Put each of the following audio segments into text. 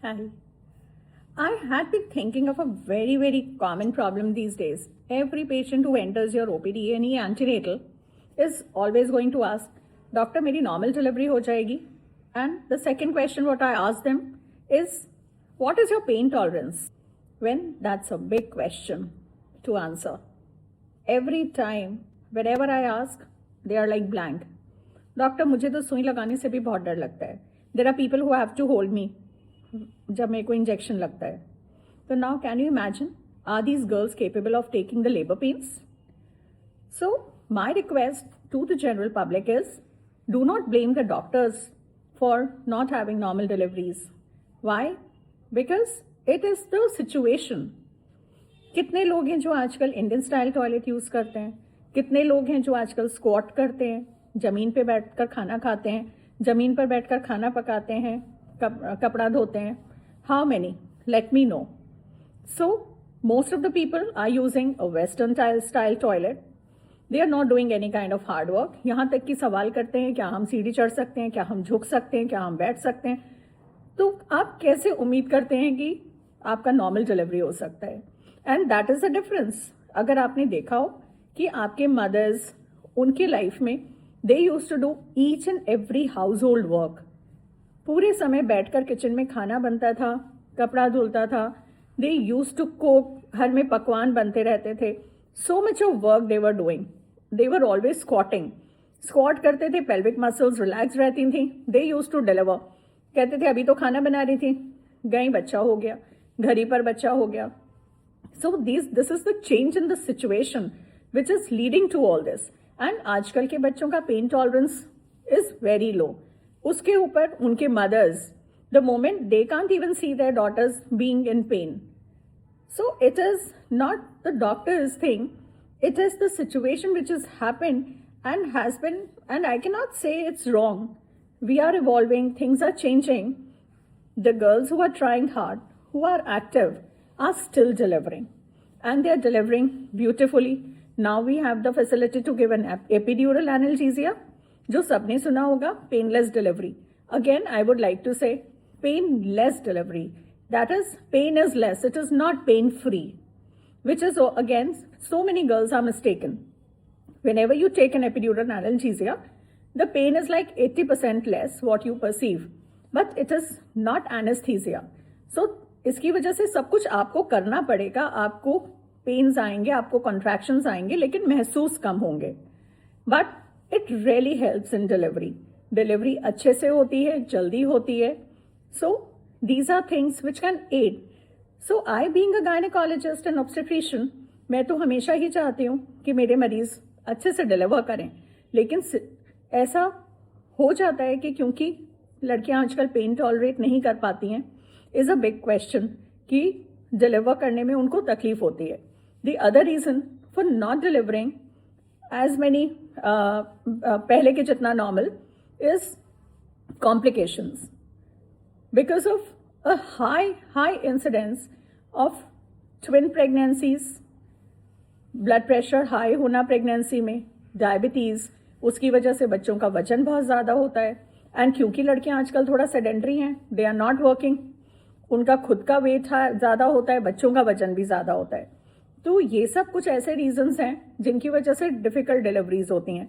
Hi. I had been thinking of a very, very common problem these days. Every patient who enters your OPD, any antenatal, is always going to ask, Doctor, मेरी normal delivery हो जाएगी? And the second question what I ask them is, what is your pain tolerance? When that's a big question to answer. Every time, whenever I ask, they are like blank. Doctor मुझे तो सुई लगाने से भी बहुत डर लगता है. There are people who have to hold me जब मेरे को इंजेक्शन लगता है. तो now can you imagine, are these girls capable of taking the labour pains? So my request to the general public is, do not blame the doctors for not having normal deliveries. Why? Because it is the situation. कितने लोग हैं जो आजकल Indian style toilet use करते हैं? कितने लोग हैं जो आजकल स्क्वाट करते हैं, जमीन पे बैठकर खाना खाते हैं, जमीन पर बैठकर खाना पकाते हैं, कपड़ा धोते हैं? How many? Let me know. So most of the people are using a western style toilet. They are not doing any kind of hard work. यहाँ तक कि सवाल करते हैं, क्या हम सीढ़ी चढ़ सकते हैं, क्या हम झुक सकते हैं, क्या हम बैठ सकते हैं? तो आप कैसे उम्मीद करते हैं कि आपका नॉर्मल डिलीवरी हो सकता है? And that is the difference. अगर आपने देखा हो कि आपके मदर्स, उनके लाइफ में they use to do each and every household work. पूरे समय बैठकर किचन में खाना बनता था, कपड़ा धुलता था. दे यूज टू कुक, घर में पकवान बनते रहते थे. So much of work they were doing. They were always squatting. Squat करते थे, पेल्विक मसल्स रिलैक्स रहती थी. They use to deliver. कहते थे अभी तो खाना बना रही थी, गई बच्चा हो गया, घड़ी पर बच्चा हो गया. So this is the change in the situation which is leading to all this. And आजकल के बच्चों का pain tolerance is very low. उसके ऊपर उनके mothers, the moment they can't even see their daughters being in pain. So it is not the doctor's thing, it is the situation which has happened and has been, and I cannot say it's wrong. We are evolving, things are changing. The girls who are trying hard, who are active, are still delivering, and they are delivering beautifully. Now we have the facility to give an epidural analgesia, जो सबने सुना होगा, painless delivery. Again, I would like to say painless delivery. That is, pain is less. It is not pain-free, which is, again, so many girls are mistaken. Whenever you take an epidural analgesia, the pain is like 80% less what you perceive, but it is not anesthesia. So इसकी वजह से सब कुछ आपको करना पड़ेगा. आपको pens आएंगे, आपको कॉन्ट्रैक्शंस आएंगे, लेकिन महसूस कम होंगे. But it really helps in delivery. Delivery अच्छे से होती है, जल्दी होती है. So these are things which can aid. So I being a gynaecologist and obstetrician, मैं तो हमेशा ही चाहती हूँ कि मेरे मरीज अच्छे से डिलीवर करें. लेकिन ऐसा हो जाता है कि क्योंकि लड़कियां आजकल पेन टॉलरेट नहीं कर पाती हैं, इज अ बिग क्वेश्चन कि डिलीवर करने में उनको तकलीफ होती है. The other reason for not delivering as many पहले के जितना normal is complications, because of a high incidence of twin pregnancies, blood pressure high होना प्रेगनेंसी में, डायबिटीज, उसकी वजह से बच्चों का वजन बहुत ज़्यादा होता है. एंड क्योंकि लड़कियां आजकल थोड़ा सेडेंटरी हैं, दे आर नॉट वर्किंग, उनका खुद का वेट ज़्यादा होता है, बच्चों का वजन भी ज़्यादा होता है. तो ये सब कुछ ऐसे रीजंस हैं जिनकी वजह से डिफ़िकल्ट डिलीवरीज होती हैं.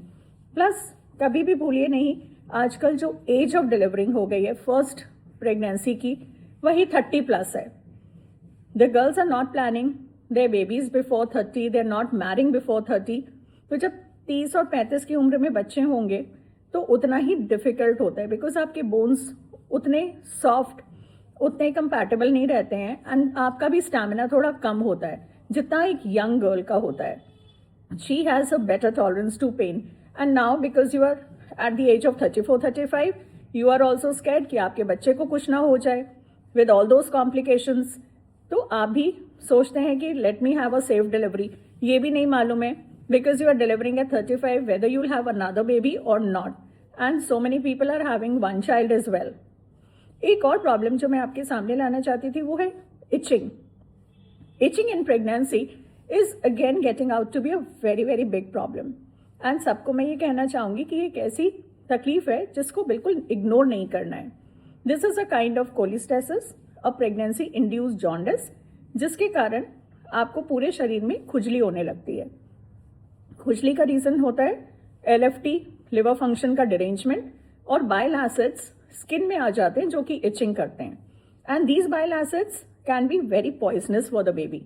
प्लस कभी भी भूलिए नहीं, आजकल जो एज ऑफ डिलीवरिंग हो गई है फर्स्ट प्रेगनेंसी की, वही 30+ है. The girls are not planning their babies before 30, they are not marrying before 30. तो जब 30 और 35 की उम्र में बच्चे होंगे तो उतना ही डिफिकल्ट होता है, बिकॉज आपके बोन्स उतने सॉफ्ट, उतने कंपैटिबल नहीं रहते हैं, एंड आपका भी स्टैमिना थोड़ा कम होता है जितना एक यंग गर्ल का होता है. She has a better tolerance to pain. And now because you are at the age of 34-35, you are also scared कि आपके बच्चे को कुछ ना हो जाए with all those complications. तो आप भी सोचते हैं कि let me have a safe delivery. ये भी नहीं मालूम है because you are delivering at 35 whether you'll have another baby or not. And so many people are having one child as well. एक और प्रॉब्लम जो मैं आपके सामने लाना चाहती थी वो है itching. Itching in pregnancy is again getting out to be a very very big problem. And सबको मैं ये कहना चाहूँगी कि ये एक ऐसी तकलीफ है जिसको बिल्कुल इग्नोर नहीं करना है. This is a kind of cholestasis, a pregnancy induced jaundice, जिसके कारण आपको पूरे शरीर में खुजली होने लगती है। खुजली का रीजन होता है LFT, लिवर फंक्शन का डिरेंजमेंट, और बाइल एसिड्स स्किन में आ जाते हैं जो कि इचिंग करते हैं, and these bile acids can be very poisonous for the baby.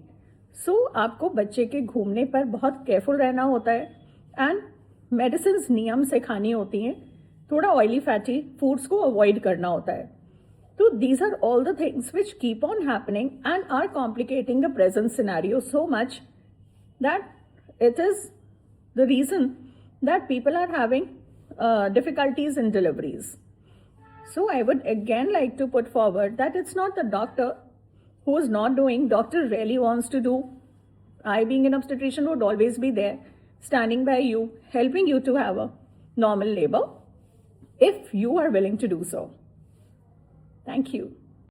So आपको बच्चे के घूमने पर बहुत केयरफुल रहना होता है, एंड मेडिसिन नियम से खानी होती हैं, थोड़ा ऑयली फैटी फूड्स को अवॉइड करना होता है। तो these are all the things which keep on happening and are complicating the present scenario so much that it is the reason that people are having difficulties in deliveries. So I would again like to put forward that it's not the doctor who is not doing. Doctor really wants to do. I, being an obstetrician, would always be there, standing by you, helping you to have a normal labor if you are willing to do so. Thank you.